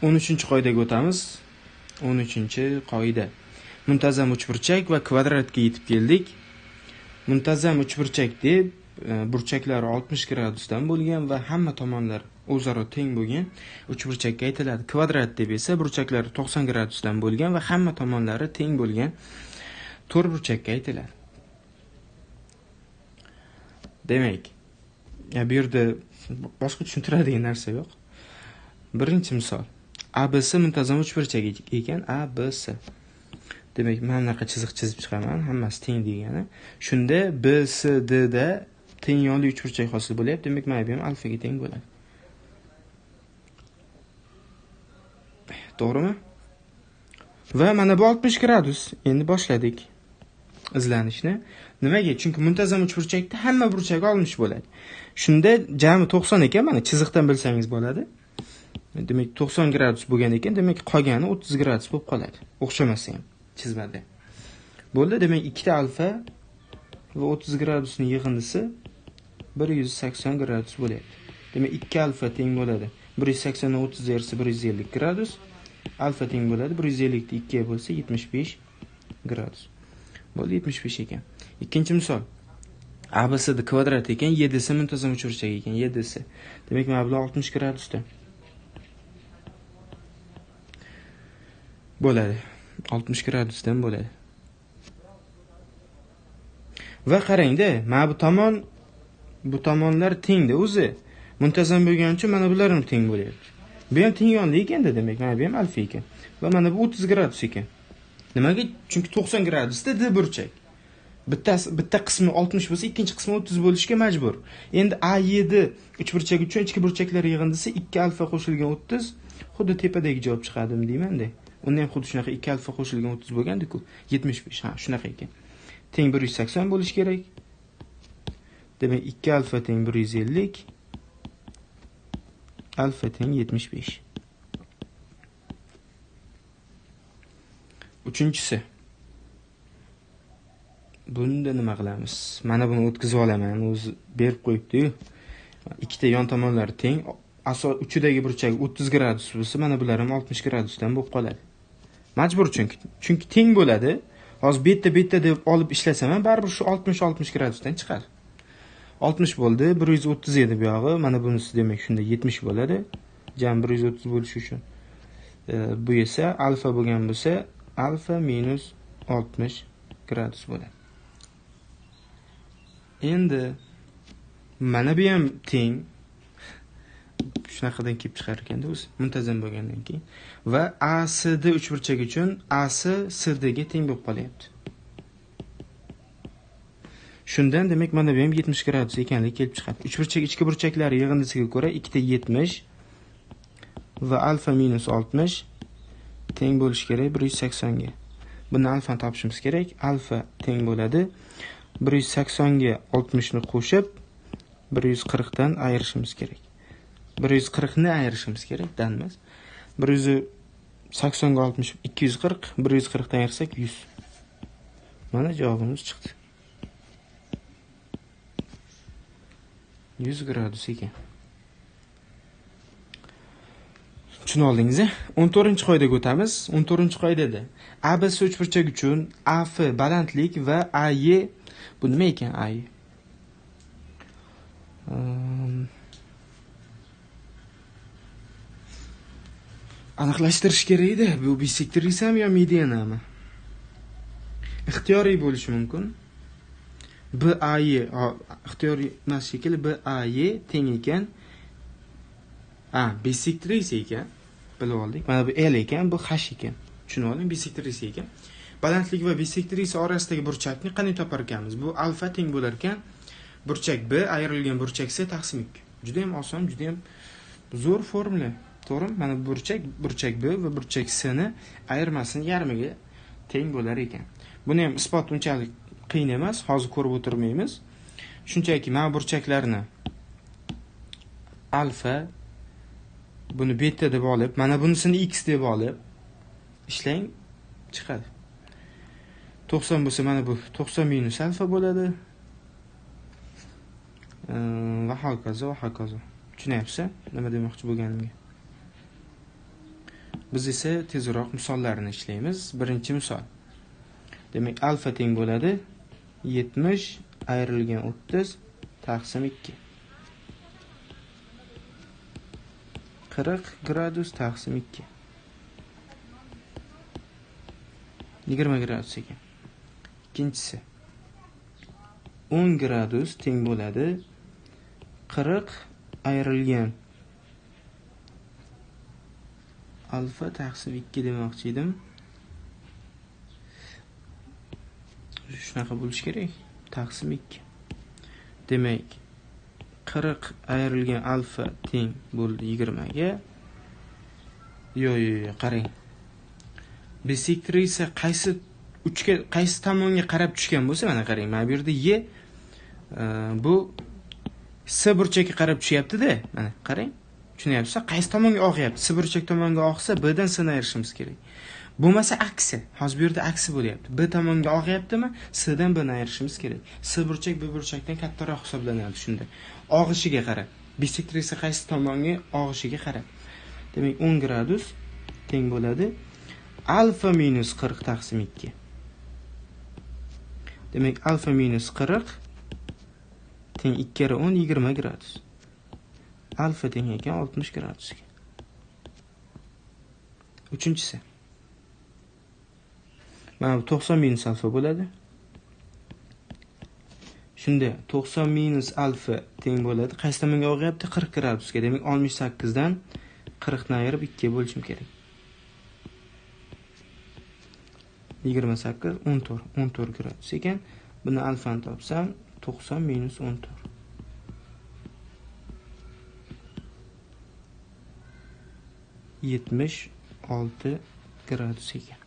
13-qoidaga o'tamiz. 13-qoida. Muntazam uchburchak va kvadratga yetib keldik. Muntazam uchburchak deb burchaklari 60 gradusdan bo'lgan va hamma tomonlari o'zaro teng bo'lgan uchburchakka aytiladi. Kvadrat deb esa burchaklari 90 gradusdan bo'lgan va hamma tomonlari teng bo'lgan to'rtburchakka aytiladi. Demak, bu yerda boshqa tushuntiradigan narsa yo'q. Birinchi misol. ABC muntazam uchburchak ekan, ABC. Demak, men bunaqa chiziq chizib chiqaman, hammasi teng degani. Shunda BCD da teng yonli uchburchak hosil bo'lyapti. Demak, mana bu ham alfaga teng bo'ladi. To'g'rimi? Va mana bu 60 gradus. Endi boshladik izlanishni. Nimaga? Chunki muntazam uchburchakda hamma burchak olmish bo'ladi. Shunda jami 90 ekan, mana chiziqdan bilsangiz bo'ladi. Demak, 90 gradus bo'lgan ekan, demak qolgani 30 gradus bo'lib qoladi. O'xshamasa ham chizmada. Bo'ldi, demak ikkita alfa va 30 gradusning yig'indisi 180 gradus bo'lyapti. Demak, 2 alfa teng bo'ladi. 180 dan 30 ayirsa 150 gradus. Alfa teng bo'ladi. 150 ni 2 ga bo'lsa 75 gradus. Bo'ldi, 75 ekan. Ikkinchi misol. ABC da kvadrat ekan, YDC muntazam uchburchak ekan, YDC. Demak, mana bular 60 gradusda bo'ladi. 60 gradusdan bo'ladi. Va qarangda, mana bu tomonlar tengda o'zi. Muntazam bo'lgani uchun mana bular ham teng bo'lyapti. Bu ham teng yonli ekanda, demak, mana bu ham alfa ekan. Va mana bu 30 gradus ekan. Nimaga? Chunki 90 gradusda D burchak. Bitta qismi 60 bo'lsa, ikkinchi qismi 30 bo'lishga majbur. Endi A7 uchburchak uchun ichki burchaklar yig'indisi 2 alfa qo'shilgan 30, xuddi tepadagi javob chiqadimi deyman-da. Unda ham xuddi shunaqa 2 alfa qo'shilgan 30 bo'lgandi-ku, 75. Ha, shunaqa ekan. Teng 180 bo'lish kerak. Demak, 2 alfa teng 150, alfa teng 75. Uchinchisi. Bunda nima qilamiz? Mana buni o'tkazib olaman, o'zi berib qo'yibdi-yu. Ikkita yon tomonlari teng. Asos uchidagi burchak 30 gradus bo'lsa, mana bular ham 60 gradusdan bo'lib qoladi. Majbur chunki teng bo'ladi. Hozir betta deb olib ishlasam ham baribir shu 60 gradusdan chiqadi. 60 bo'ldi, 137 bu yog'i. Mana bunisi demak shunda 70 bo'ladi. Jam 130 bo'lishi uchun. Bu esa alfa bo'lgan bo'lsa, alfa minus 60 gradus bo'ladi. Endi mana bu ham teng. Shunaqadan kelib chiqar ekanda o'zi, muntazam bo'lgandan keyin. Va ACD uchburchak uchun AC CD ga teng bo'lib qolyapti. Shundan demak mana bu ham 70 gradus ekanligi kelib chiqadi. Uchburchak ichki burchaklari yig'indisiga ko'ra ikkita 70 va alfa minus 60 teng bo'lishi kerak 180 ga. Buni alfani topishimiz kerak. Alfa teng bo'ladi 180 ga 60 ni qo'shib 140 dan ayirishimiz kerak. 140 ni ayirishimiz kerak, danmas. 180 ga 60 240, 140 dan ayirsak 100. Mana javobimiz chiqdi. 100 gradus ekan. Tushuna oldingiz-a? 14-qoidaga o'tamiz. 14-qoidada ABC uchburchak uchun AF balandlik va AY bu nima ekan AY? Aniqlashtirish kerak edi. Bu bisektrissami yo medianami? Ixtiyoriy bo'lishi mumkin. BAY ixtiyoriy emas shekilli BAY teng ekan. Bisektris ekan. Bilib oldik. Mana bu L ekan, bu H ekan. Tushunib oling, bisektris ekan. Balandlik va bisektris orasidagi burchakni qanday topar ekanmiz? Bu alfa teng bo'lar ekan burchak B ayrilgan burchak C taqsim 2. Juda ham oson, juda ham zo'r formula. To'g'rimi? Mana burchak B va burchak C ni ayirmasini yarmiga teng bo'lar ekan. Buni ham isbot unchalik qiyin emas, hozir ko'rib o'tirmaymiz. Shunchaki mana burchaklarni alfa, buni beta deb olib, mana bunisini x deb olib ishlang, chiqadi. 90 bo'lsa mana bu 90 minus alfa bo'ladi. Va hokazo. Tushunyapsiz? Nima demoqchi bo'lganimga? Biz esa tezroq misollarni ishlaymiz. Birinchi misol. Demak, alfa teng bo'ladi 70 ayrilgan 30 taqsim 2. 40 gradus taqsim 2. 20 gradus ekan. Ikkinchisi 10 gradus teng bo'ladi 40 ayrilgan alfa taqsim 2 demoqchi edim. Shunaqa bo'lish kerak. Taqsim 2. Demak, 40 ayrilgan alfa teng bo'ldi 20 ga. Yo'q, qarang. Bisektor esa qaysi tomonga qarab tushgan bo'lsa, mana qarang. Mana bu yerda y bu S burchakka qarab tushyapti-da. Mana qarang. Tushunyapsiz? Qaysi tomonga og'yapti? S burchak tomonga og'sa, B dan S'ni ayirishimiz kerak. Bo'lmasa aksi. Hozir bu yerda aksi bo'lyapti. B tomonga og'yaptimi? S dan B'ni ayirishimiz kerak. S burchak B burchakdan kattaroq hisoblanadi shunda. Og'ishiga qarab. Bisektor esa qaysi tomonga og'ishiga qarab. Demak, 10 gradus teng bo'ladi alfa minus 40 taqsim 2. Demak, alfa minus 40 teng 2 kere 10 20 gradus. Alfa teng ekan 60 gradusga. Uchinchisi. Mana bu 90 minus alfa bo'ladi. Shunda 90 minus alfa teng bo'ladi. Qaysi tomonga og'yapti? 40 gradusga. Demak, 68 dan 40 ni ayirib 2 ga bo'lishim kerak. 28 14 gradus ekan. Buni alfani topsam 90 minus 14. 76 gradus ekan.